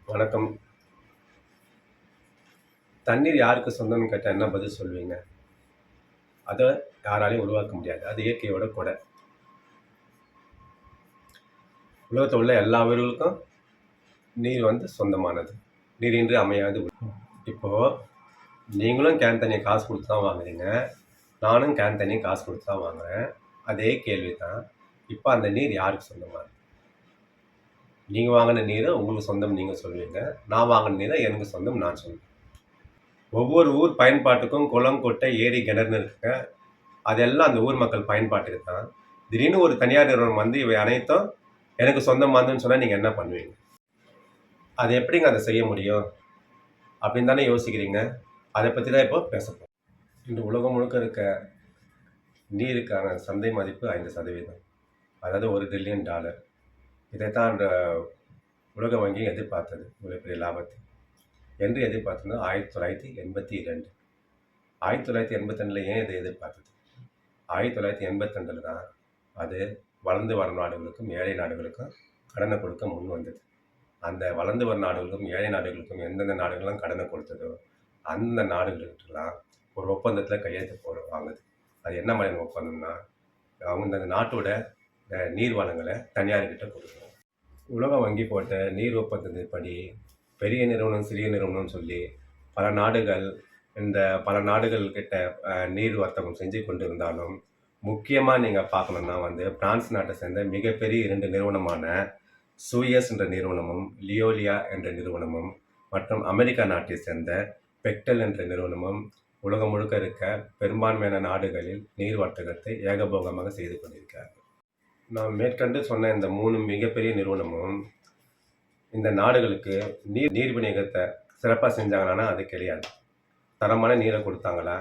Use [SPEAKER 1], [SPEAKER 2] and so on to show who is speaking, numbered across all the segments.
[SPEAKER 1] வணக்கம். தண்ணீர் யாருக்கு சொந்தம்னு கேட்டா என்ன பதில் சொல்லுவீங்க? அத யாராலயும் உருவாக்க முடியாது. அது இயற்கையோட கொடை. உலகத்துல உள்ள எல்லா உயிர்களுக்கும் நீர் சொந்தமானது. நீரின்றி அமையாது. இப்போ நீங்களும் கேன் தண்ணிய காசு குடுத்து தான் வாங்குறீங்க. நானும் கேன் தண்ணிய காசு குடுத்து தான் வாங்குறேன். அதே கேள்வி தான். இப்ப அந்த நீர் யாருக்கு சொந்தமானது? நீங்க வாங்குன நீர உங்களுக்கு சொந்தம் நீங்க சொல்லுவீங்க. நான் வாங்குன நீர எனக்கு சொந்தம் நான் சொல்லுவேன். ஒவ்வொரு ஊர் பயன்பாட்டுக்கும் குளம், குட்டை, ஏரி, கிணறுன்னு இருக்குங்க. அதெல்லாம் அந்த ஊர் மக்கள் பயன்பாட்டுக்கு தான். திடீர்னு ஒரு தனியார் நிறுவனம் இவை அனைத்தும் எனக்கு சொந்தமானதுன்னு சொன்னா நீங்க என்ன பண்ணுவீங்க? அது எப்படிங்க அத செய்ய முடியும்? அப்படின்னு தானே யோசிக்கிறீங்க. அத பத்தி தான் இப்போ பேச போறோம். இன்று உலகம் முழுக்க இருக்க நீருக்கான சந்தை மதிப்பு 5%. அதாவது $1 டிரில்லியன். இதைத்தான் அந்த உலக வங்கி எதிர்பார்த்தது. இவ்வளவு பெரிய லாபத்தை. என்று எதிர்பார்த்தது 1982. 1982ல ஏன் இதை எதிர்பார்த்தது? 1982ல தான் அது வளர்ந்து வரும் நாடுகளுக்கும், ஏழை நாடுகளுக்கும் கடனை கொடுக்க முன் வந்தது. அந்த வளர்ந்து வரும் நாடுகளுக்கும், ஏழை நாடுகளுக்கும் எந்தெந்த நாடுகள்லாம் கடனை கொடுத்ததோ, அந்த நாடுகளுக்கெல்லாம் ஒரு ஒப்பந்தத்தில கையெழுத்து வாங்குது. அது என்ன மாதிரியான ஒப்பந்தம்னா, அவங்க அந்த நாட்டோட நீர் வளங்களை தனியார்கிட்ட கொடுக்கணும். உலக வங்கி போட்ட நீர் ஒப்பந்தத்தின்படி பெரிய நிறுவனம், சிறிய நிறுவனம்னு சொல்லி பல நாடுகள் பல நாடுகள் கிட்ட நீர் வர்த்தகம் செஞ்சு கொண்டிருந்தாலும், முக்கியமா நீங்க பார்க்கணும்னா பிரான்ஸ் நாட்டை சேர்ந்த மிகப்பெரிய 2 நிறுவனமான சூயஸ் என்ற நிறுவனமும், லியோலியா என்ற நிறுவனமும் மற்றும் அமெரிக்கா நாட்டை சேர்ந்த பெக்டல் என்ற நிறுவனமும் உலகம் முழுக்க இருக்க பெரும்பான்மையான நாடுகளில் நீர் வர்த்தகத்தை ஏகபோகமாக செய்து கொண்டிருக்கிறார்கள். நான் மேற்கண்டு சொன்ன இந்த 3 மிகப்பெரிய நிறுவனமும் இந்த நாடுகளுக்கு நீர் விநியோகத்தை சிறப்பாக செஞ்சாங்களான்னா அது கிடையாது. தரமான நீரை கொடுத்தாங்களா?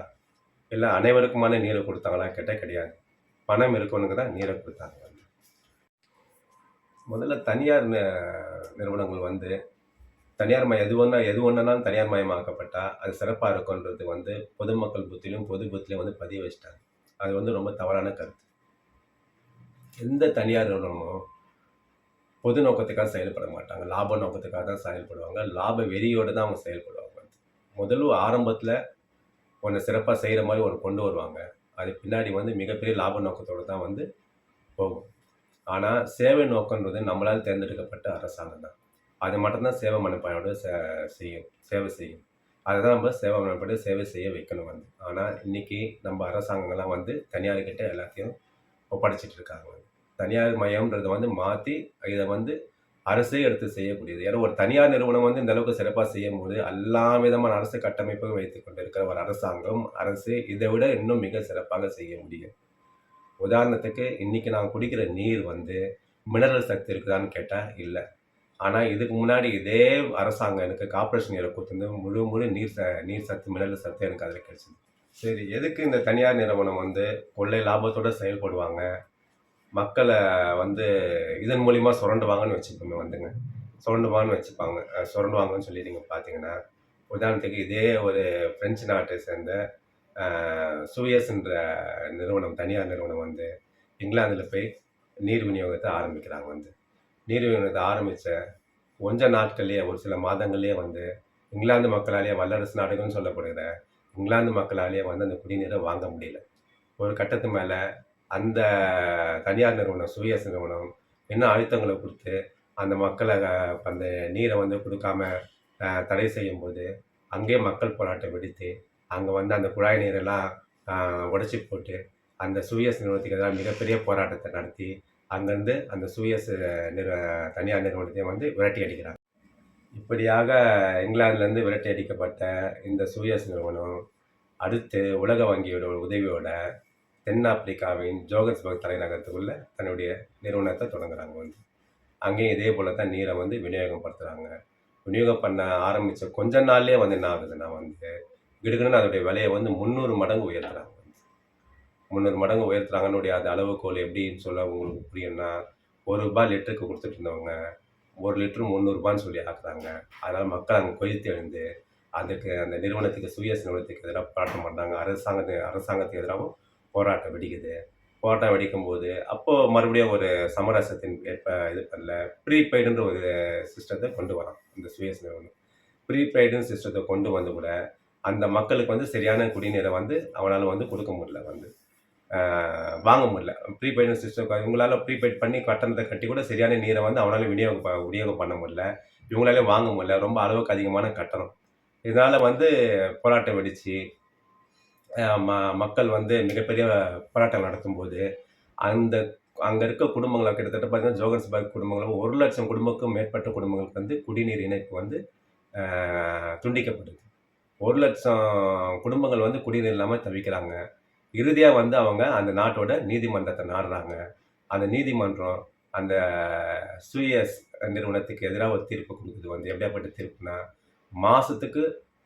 [SPEAKER 1] இல்லை அனைவருக்குமான நீரை கொடுத்தாங்களா? கேட்டால் கிடையாது. பணம் இருக்கவனுக்கு தான் நீரை கொடுத்தாங்க. முதல்ல தனியார் நிறுவனங்கள் தனியார் எது ஒன்றுனாலும் தனியார் மயமாக்கப்பட்டால் அது சிறப்பாக இருக்குன்றது பொதுமக்கள் புத்தியிலும் பொது புத்திலையும் பதிய வச்சிட்டாங்க. அது ரொம்ப தவறான கருத்து. எந்த தனியார் நிறுவனமும் பொது நோக்கத்துக்காக செயல்பட மாட்டாங்க. லாப நோக்கத்துக்காக தான் செயல்படுவாங்க. லாப வெறியோடு தான் அவங்க செயல்படுவாங்க. முதல்ல ஆரம்பத்தில் ஒன்று சிறப்பாக செய்கிற மாதிரி ஒன்று கொண்டு வருவாங்க. அது பின்னாடி மிகப்பெரிய லாப நோக்கத்தோடு தான் போகும். ஆனால் சேவை நோக்கன்றது நம்மளால் தேர்ந்தெடுக்கப்பட்ட அரசாங்கம் தான். அது மட்டும்தான் சேவை மனப்பான்மையோடு சேவை செய்யும். அதை தான் நம்ம சேவை மனப்பாடு சேவை செய்ய வைக்கணும். ஆனால் இன்றைக்கி நம்ம அரசாங்கங்கள்லாம் தனியார்கிட்ட எல்லாத்தையும் ஒப்படைச்சிட்டு இருக்காங்க. தனியார் மயம்ன்றதை மாற்றி இதை அரசே எடுத்து செய்யக்கூடியது. ஏன்னா ஒரு தனியார் நிறுவனம் இந்த அளவுக்கு சிறப்பாக செய்யும் போது எல்லா விதமான அரசு கட்டமைப்பும் வைத்துக் கொண்டிருக்கிற ஒரு அரசு இதை விட இன்னும் மிக சிறப்பாக செய்ய முடியும். உதாரணத்துக்கு இன்னைக்கு நாங்கள் குடிக்கிற நீர் மினரல் சத்து இருக்குதான்னு கேட்டால் இல்லை. ஆனால் இதுக்கு முன்னாடி இதே அரசாங்கம் எனக்கு கார்பரேஷன் நீரை கொடுத்து முழு நீர் சத்து மினரல் சத்து எனக்கு அதில் கிடைச்சிது. சரி, எதுக்கு இந்த தனியார் நிறுவனம் கொள்ளை லாபத்தோடு செயல்படுவாங்க, மக்களை இதன் மூலிமா சுரண்டுவாங்கன்னு வச்சுக்கோங்க. சுரண்டுவாங்கன்னு சொல்லி நீங்கள் பார்த்தீங்கன்னா, உதாரணத்துக்கு இதே ஒரு பிரெஞ்சு நாட்டை சேர்ந்த சூயஸ்ன்ற நிறுவனம், தனியார் நிறுவனம் இங்கிலாந்தில் போய் நீர் விநியோகத்தை ஆரம்பிக்கிறாங்க. நீர் விநியோகத்தை ஆரம்பித்த கொஞ்ச நாட்கள்லேயே, ஒரு சில மாதங்கள்லேயே இங்கிலாந்து மக்களாலேயே, வல்லரசு நாடுகள்னு சொல்லப்படுகிற இங்கிலாந்து மக்களாலேயே அந்த குடிநீரை வாங்க முடியல. ஒரு கட்டத்து மேலே அந்த தனியார் நிறுவனம், சூயஸ் நிறுவனம் இன்னும் அழுத்தங்களை கொடுத்து அந்த மக்களை அந்த நீரை கொடுக்காம தடை செய்யும்போது அங்கேயே மக்கள் போராட்டம் வெடித்து அங்கே அந்த குழாய் நீரெல்லாம் உடைச்சி போட்டு அந்த சூயஸ் நிறுவனத்துக்கு எதிராக மிகப்பெரிய போராட்டத்தை நடத்தி அங்கேருந்து அந்த சூயஸ் தனியார் நிறுவனத்தையும் விரட்டி அடிக்கிறாங்க. இப்படியாக இங்கிலாந்துலேருந்து விரட்டி அடிக்கப்பட்ட இந்த சூயஸ் நிறுவனம் அடுத்து உலக வங்கியோட உதவியோட தென்னாப்பிரிக்காவின் ஜோகன்ஸ்பர்க் தலைநகரத்துக்குள்ள தன்னுடைய நிறுவனத்தை தொடங்குறாங்க. அங்கேயும் இதே போல தான் நீரை விநியோகம் படுத்துகிறாங்க. விநியோகம் பண்ண ஆரம்பித்த கொஞ்ச நாள்லேயே என்ன ஆகுதுன்னா கிடுக்குன்னு அதோடைய விலையை 300 மடங்கு உயர்த்துறாங்க. 300 மடங்கு உயர்த்துறாங்கன்னுடைய அந்த அளவுகோல் எப்படின்னு சொல்ல உங்களுக்கு புரியும்னா, ₹1 லிட்டருக்கு கொடுத்துட்டு இருந்தவங்க 1 லிட்டரு 300 சொல்லி ஆக்குறாங்க. அதனால் மக்கள் அங்கே கொதித்து எழுந்து அதுக்கு அந்த நிறுவனத்துக்கு, சூயஸ் நிறுவனத்துக்கு எதிராக போராட்டம் பண்ணுறாங்க. அரசாங்கத்துக்கு எதிராகவும் போராட்டம் வெடிக்குது. போராட்டம் வெடிக்கும்போது, அப்போ மறுபடியும் ஒரு சமரசத்தின் ஏற்ப இது பண்ணல. ப்ரீபெய்டுன்ற ஒரு சிஸ்டத்த கொண்டு வரான். இந்த சுயஸ் நிறுவனம். ப்ரீபெய்டுன்னு சிஸ்டத்த கொண்டு வந்து கூட, அந்த மக்களுக்கு வந்து சரியான குடிநீர வந்து அவனால வந்து குடுக்க முடியல வந்து. அ வாங்க முடியல. ப்ரீபெய்டுன்னு சிஸ்டம் இவங்களால ப்ரீபெய்ட் பண்ணி கட்டணத்த கட்டி கூட சரியான நீர வந்து அவனால விநியோகம் பண்ண முடியல. இவங்களாலயும் வாங்க முடியல. ரொம்ப அளவுக்கு அதிகமான கட்டணம். இதனால வந்து போராட்டம் வெடிச்சு, அ ம மக்கள் வந்து மிகப்பெரிய போராட்டம் நடத்தும்போது, அந்த அங்க இருக்க குடும்பங்கள கிட்டத்தட்ட பார்த்தீங்கன்னா, ஜோகன்ஸ்பர்க் குடும்பங்கள 1,00,000 குடும்பக்கும் மேற்பட்ட குடும்பங்களுக்கு வந்து குடிநீர் இணைப்பு வந்து அ துண்டிக்கப்பட்டது. 1,00,000 குடும்பங்கள் வந்து குடிநீர் இல்லாம தவிக்கிறாங்க. இறுதியா வந்து அவங்க அந்த நாட்டோட நீதிமன்றத்த நாடுறாங்க. அந்த நீதிமன்றம் அந்த சூயஸ் நிறுவனத்துக்கு எதிரா ஒரு தீர்ப்பு குடுக்குது வந்து. எப்படியாப்பட்ட தீர்ப்புனா, மாசத்துக்கு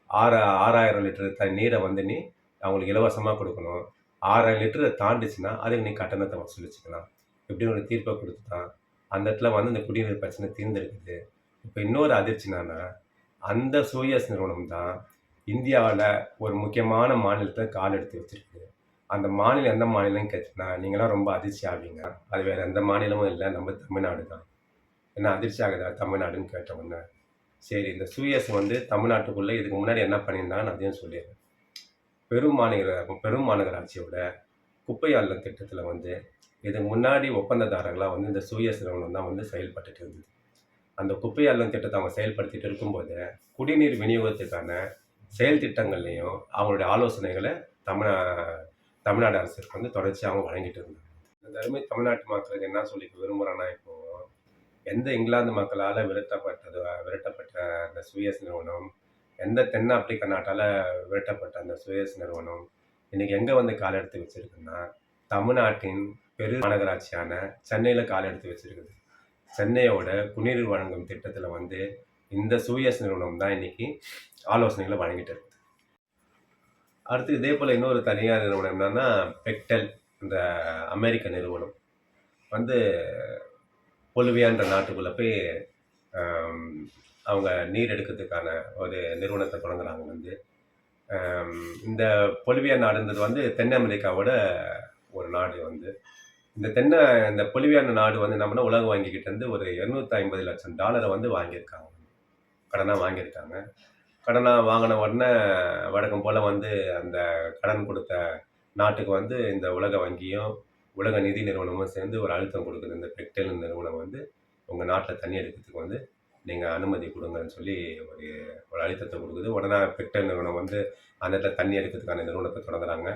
[SPEAKER 1] 6,000 லிட்டர் நீர வந்து நீ அவங்களுக்கு இலவசமா குடுக்கணும். 6,000 லிட்டர தாண்டுச்சுன்னா, அதுக்கு நீ கட்டணத்த வசூலிச்சுக்கலாம். இப்படின்னு ஒரு தீர்ப்ப குடுத்து தான், அந்த இடத்துல வந்து இந்த குடிநீர் பிரச்சனை தீர்ந்திருக்குது. இப்ப இன்னொரு அதிர்ச்சி என்னன்னா, அந்த சூயஸ் நிறுவனம் தான் இந்தியாவுல ஒரு முக்கியமான மாநிலத்தில கால் எடுத்து வச்சிருக்கு. அந்த மாநிலம் எந்த மாநிலம்னு கேட்டீங்கன்னா, நீங்கலாம் ரொம்ப அதிர்ச்சி ஆவீங்க. அது வேற எந்த மாநிலமும் இல்ல. நம்ம தமிழ்நாடு தான். என்ன அதிர்ச்சி ஆகுதா தமிழ்நாடுன்னு கேட்ட உடனே? சரி இந்த சூயஸ் வந்து தமிழ்நாட்டுக்குள்ள இதுக்கு முன்னாடி என்ன பண்ணியிருந்தாங்கன்னு அதையும் சொல்லிர்றேன். பெரும் மாநகராட்சியோட குப்பை அள்ளும் திட்டத்தில வந்து இதுக்கு முன்னாடி ஒப்பந்ததாரர்களா வந்து இந்த சூயஸ் நிறுவனம் தான் வந்து செயல்பட்டுட்டு இருந்தது. அந்த குப்பை அள்ளும் திட்டத்த அவங்க செயல்படுத்திட்டு இருக்கும்போது, குடிநீர் விநியோகத்துக்கான செயல் திட்டங்கள்லயும் அவங்களுடைய ஆலோசனைகள தமிழ தமிழ்நாடு அரசுக்கு வந்து தொடர்ச்சியா அவங்க வழங்கிட்டு இருந்தாங்க. இந்த அருமை தமிழ்நாட்டு மக்களுக்கு என்ன சொல்லிக்க விரும்புறேன்னா, இப்போ எந்த இங்கிலாந்து மக்களால விரட்டப்பட்ட அந்த சுயஸ் நிறுவனம், எந்த தென் ஆப்பிரிக்க நாட்டால விரட்டப்பட்ட அந்த சுயஸ் நிறுவனம், இன்னைக்கு எங்க வந்து கால் எடுத்து வச்சிருக்குன்னா, தமிழ்நாட்டின் மாநகராட்சியான சென்னையில கால் எடுத்து வச்சிருக்குது. சென்னையோட குடிநீர் வழங்கும் திட்டத்தில வந்து இந்த சூயஸ் நிறுவனம் தான் இன்னைக்கு ஆலோசனைகள வழங்கிட்டு இருக்கு. அடுத்து இதே போல இன்னொரு தனியார் நிறுவனம் என்னன்னா, பெக்டெல் இந்த அமெரிக்க நிறுவனம் வந்து பொலிவியான்ற நாட்டுக்குள்ள போய் அம் அவங்க நீர் எடுக்கிறதுக்கான ஒரு நிறுவனத்த தொடங்குறாங்க வந்து. இந்த பொலிவியா நாடுன்றது வந்து தென் அமெரிக்காவோட ஒரு நாடு வந்து. இந்த பொலிவியான்ற நாடு வந்து என்ன பண்ணா, உலக வங்கிகிட்ட இருந்து ஒரு $250,00,000 வந்து வாங்கியிருக்காங்க. கடனா வாங்கியிருக்காங்க. கடனா வாங்குன உடனே வழக்கம் போல வந்து அந்த கடன் குடுத்த நாட்டுக்கு வந்து இந்த உலக வங்கியும், உலக நிதி நிறுவனமும் சேர்ந்து ஒரு அழுத்தம் குடுக்குது. இந்த பெக்டெல் நிறுவனம் வந்து உங்க நாட்ல தண்ணி எடுக்கிறதுக்கு வந்து நீங்க அனுமதி குடுங்கன்னு சொல்லி ஒரு ஒரு அழுத்தத்த குடுக்குது. உடனே பெக்டெல் நிறுவனம் வந்து அந்த இடத்துல தண்ணி எடுக்கிறதுக்கான நிறுவனத்த தொடங்குறாங்க.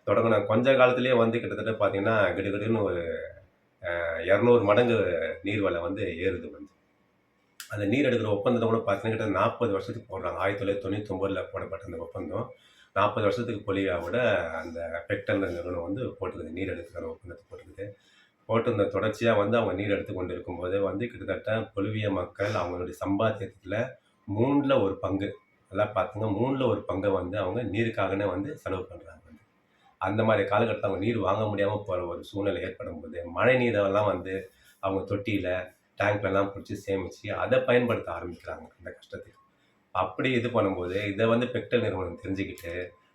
[SPEAKER 1] தொடங்குன கொஞ்ச காலத்திலேயே வந்து கிட்டத்தட்ட பார்த்தீங்கன்னா, கிடுகிடுன்னு ஒரு 200 மடங்கு நீர்வள வந்து ஏறுது வந்து. அந்த நீர் எடுக்கிற ஒப்பந்தத்த கூட பார்த்தீங்கன்னா, கிட்ட 40 வருஷத்துக்கு போடுறாங்க. 1999ல போடப்பட்ட அந்த ஒப்பந்தம், 40 வருஷத்துக்கு பொலியாவோட அந்த பெக்டெல் நிறுவனம் வந்து போட்டிருக்குது. நீர் எடுக்கிற ஒப்பந்தத்த போட்டிருக்குது. போட்டிருந்த தொடர்ச்சியா வந்து அவங்க நீர் எடுத்துக் கொண்டிருக்கும்போதே வந்து கிட்டத்தட்ட பொலிவிய மக்கள் அவங்களுடைய சம்பாத்தியத்தில 3ல 1 பங்கு, நல்லா பார்த்துங்க 3ல 1 பங்க வந்து அவங்க நீருக்காகவே வந்து செலவு பண்றாங்க. அந்த மாரி காலகட்டத்தில அவங்க நீர் வாங்க முடியாம போற ஒரு சூழ்நிலை ஏற்படும்போது, மழை நீரெல்லாம் வந்து அவங்க தொட்டியில, டேங்க்லலாம் புடிச்சு சேமிச்சு, அத பயன்படுத்த ஆரம்பிக்கிறாங்க அந்த கஷ்டத்துக்கு. அப்படி இது பண்ணும்போது, இத வந்து பெக்டெல் நிறுவனம் தெரிஞ்சுக்கிட்டு,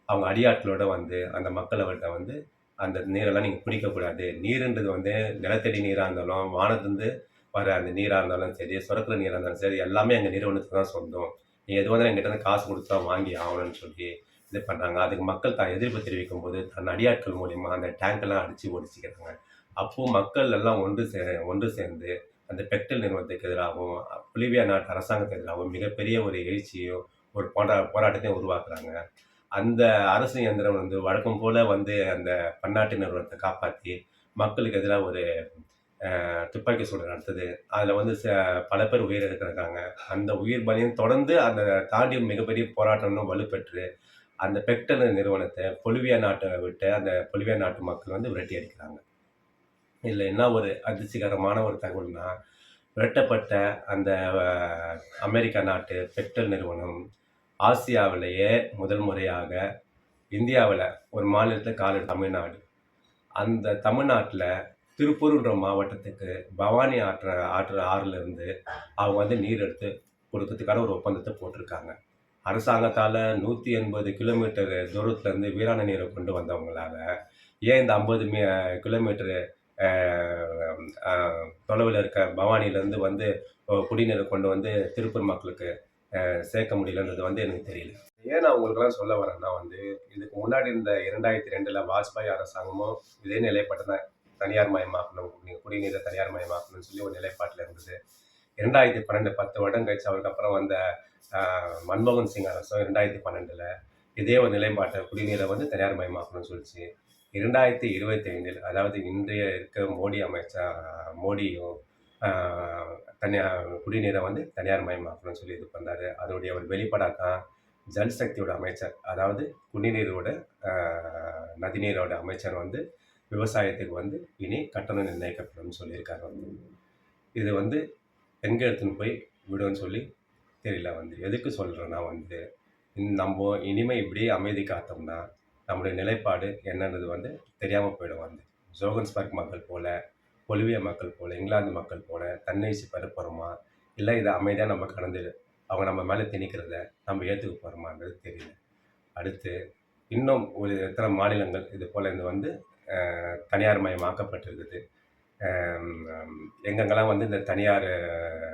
[SPEAKER 1] அவங்க அடியாட்களோட வந்து அந்த மக்களவர்ட்ட வந்து, அந்த நீரெல்லாம் நீங்க பிடிக்கக்கூடாது. நீருன்றது வந்து நிலத்தடி நீரா இருந்தாலும், வானத்துலருந்து வர அந்த நீரா இருந்தாலும் சரி, சுரக்கிற நீரா இருந்தாலும் சரி, எல்லாமே எங்க நிறுவனத்துக்கு தான் சொந்தம். நீங்க எதுவா இருந்தாலும் என்கிட்ட இருந்து காசு குடுத்து தான் வாங்கி ஆகணும்னு சொல்லி இது பண்றாங்க. அதுக்கு மக்கள் எதிர்ப்பு தெரிவிக்கும்போது, தன் அடியாட்கள் மூலியமா அந்த டேங்க்லாம் அடிச்சு ஒழிச்சுக்கிறாங்க. அப்போ மக்கள் எல்லாம் ஒன்று சேர்ந்து அந்த பெக்டெல் நிறுவனத்துக்கு எதிராகவும், பொலிவியா நாட்டு அரசாங்கத்துக்கு எதிராகவும் மிகப்பெரிய ஒரு எழுச்சியும், ஒரு போராட்டத்தையும் உருவாக்குறாங்க. அந்த அரசு இயந்திரம் வந்து வழக்கம் போல வந்து அந்த பன்னாட்டு நிறுவனத்த காப்பாத்தி, மக்களுக்கு எதிரா ஒரு துப்பாக்கி சூடு நடத்துது. அதுல வந்து பல பேர் உயிரிழந்திருக்காங்க. அந்த உயிர் பலியும் தொடர்ந்து அந்த தாண்டி மிகப்பெரிய போராட்டம் இன்னும் வலுப்பெற்று, அந்த பெக்டெல் நிறுவனத்த பொலிவியா நாட்ட விட்டு அந்த பொலிவியா நாட்டு மக்கள் வந்து விரட்டி அடிக்கிறாங்க. இதுல என்ன ஒரு அதிர்ச்சிகரமான ஒரு தகவல்னா, விரட்டப்பட்ட அந்த அ அமெரிக்கா நாட்டு பெக்டெல் நிறுவனம், ஆசியாவிலேயே முதல் முறையாக இந்தியாவுல ஒரு மாநிலத்தில தமிழ்நாடு. அந்த தமிழ்நாட்டுல திருப்பூர்ன்ற மாவட்டத்துக்கு பவானி ஆறுலேருந்து அவங்க வந்து நீர் எடுத்து குடுக்கறதுக்கான ஒரு ஒப்பந்தத்த போட்டிருக்காங்க. அரசாங்கத்தால 180 கிலோமீட்டர் தூரத்திலேருந்து வீராண நீர கொண்டு வந்தவங்களால, ஏன் இந்த 50 கிலோமீட்டரு தொலைவில் இருக்க பவானியிலேருந்து வந்து குடிநீரை கொண்டு வந்து திருப்பூர் மக்களுக்கு சேர்க்க முடியலன்றது வந்து எனக்கு தெரியல. ஏன் நான் உங்களுக்கெல்லாம் சொல்ல வரேன்னா வந்து, இதுக்கு முன்னாடி இந்த 2002ல் வாஜ்பாய் அரசாங்கமும் இதே நிலைப்பாடு தான். தனியார் மயமாக்கணும், குடிநீரை தனியார் மயமாக்கணும்னு சொல்லி ஒரு நிலைப்பாட்டில் இருந்தது. 2012 10 வருடம் கழிச்சு அவருக்கு அப்புறம் வந்த மன்மோகன் சிங் அரசும் 2012ல் இதே ஒரு நிலைப்பாட்டை குடிநீரை வந்து தனியார் மயமாக்கணும்னு சொல்லிச்சு. 2025 அதாவது இன்றைய இருக்க மோடியும் குடிநீரை வந்து தனியார் மயமாக்கணும்னு சொல்லி இது பண்ணாரு. அதனுடைய ஒரு வெளிப்பாடாக தான் ஜல்சக்தியோட அமைச்சர், அதாவது குடிநீரோட நதிநீரோட அமைச்சர் வந்து விவசாயத்துக்கு வந்து இனி கட்டணம் நிர்ணயிக்கப்படும்னு சொல்லியிருக்காரு வந்து. இது வந்து எங்கே எடுத்துன்னு போய் விடும்னு சொல்லி தெரியல வந்து. எதுக்கு சொல்கிறேன்னா வந்து, நம்ம இனிமேல் இப்படியே அமைதி காத்தோம்னா நம்முடைய நிலைப்பாடு என்னன்றது வந்து தெரியாமல் போயிடும் வந்து. ஜோகன்ஸ்பர்க் மக்கள் போல, பொலிவியா மக்கள் போல, இங்கிலாந்து மக்கள் போல தன்னிச்சை பெற போகிறோமா, இல்லை இதை அமைதியாக நம்ம கடந்து அவங்க நம்ம மேலே திணிக்கிறத நம்ம ஏற்றுக்க போகிறோமான்றது தெரியல. அடுத்து இன்னும் ஒரு எத்தனை மாநிலங்கள் இது போல் இது வந்து தனியார் மயமாக்கப்பட்டிருக்குது. எங்கெங்கெல்லாம் வந்து இந்த தனியார்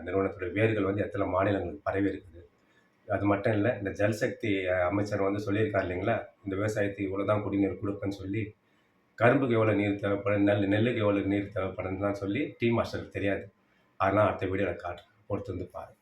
[SPEAKER 1] நிறுவனத்துடைய வேர்கள் வந்து எத்தனை மாநிலங்களுக்கு பரவி இருக்குது. அது மட்டும் இல்லை, இந்த ஜல்சக்தி அமைச்சர் வந்து சொல்லியிருக்காரு இல்லைங்களா, இந்த விவசாயத்துக்கு இவ்வளோ தான் குடிநீர் கொடுப்பேன்னு சொல்லி, கரும்புக்கு எவ்வளோ நீர் தேவைப்படும், நெல்லுக்கு எவ்வளோ நீர் தேவைப்படுதுன்னு தான் சொல்லி டீ மாஸ்டருக்கு தெரியாது. அதெல்லாம் அடுத்த வீடியோவில் காட்டுறேன், பொறுத்து வந்து பாருங்கள்.